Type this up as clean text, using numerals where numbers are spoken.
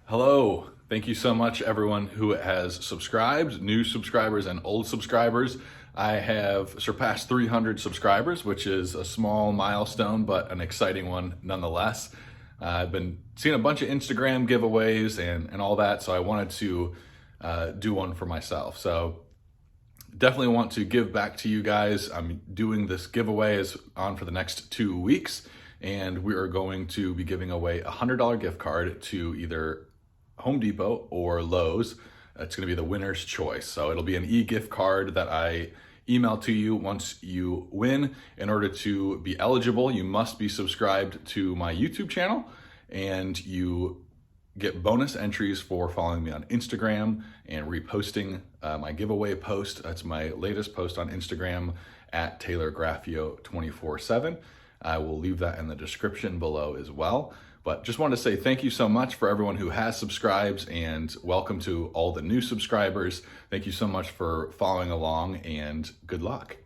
Hello. Thank you so much, everyone who has subscribed, new subscribers and old subscribers. I have surpassed 300 subscribers, which is a small milestone, but an exciting one nonetheless. I've been seeing a bunch of Instagram giveaways and all that, so I wanted to do one for myself. So definitely want to give back to you guys. I'm doing this giveaway is on for the next 2 weeks, and we are going to be giving away a $100 gift card to either Home Depot or Lowe's. It's going to be the winner's choice. So it'll be an e-gift card that I email to you once you win. In order to be eligible, you must be subscribed to my YouTube channel, and you get bonus entries for following me on Instagram and reposting my giveaway post. That's my latest post on Instagram at Taylor Graffio 24/7. I will leave that in the description below as well. But just wanted to say thank you so much for everyone who has subscribed, and welcome to all the new subscribers. Thank you so much for following along, and good luck.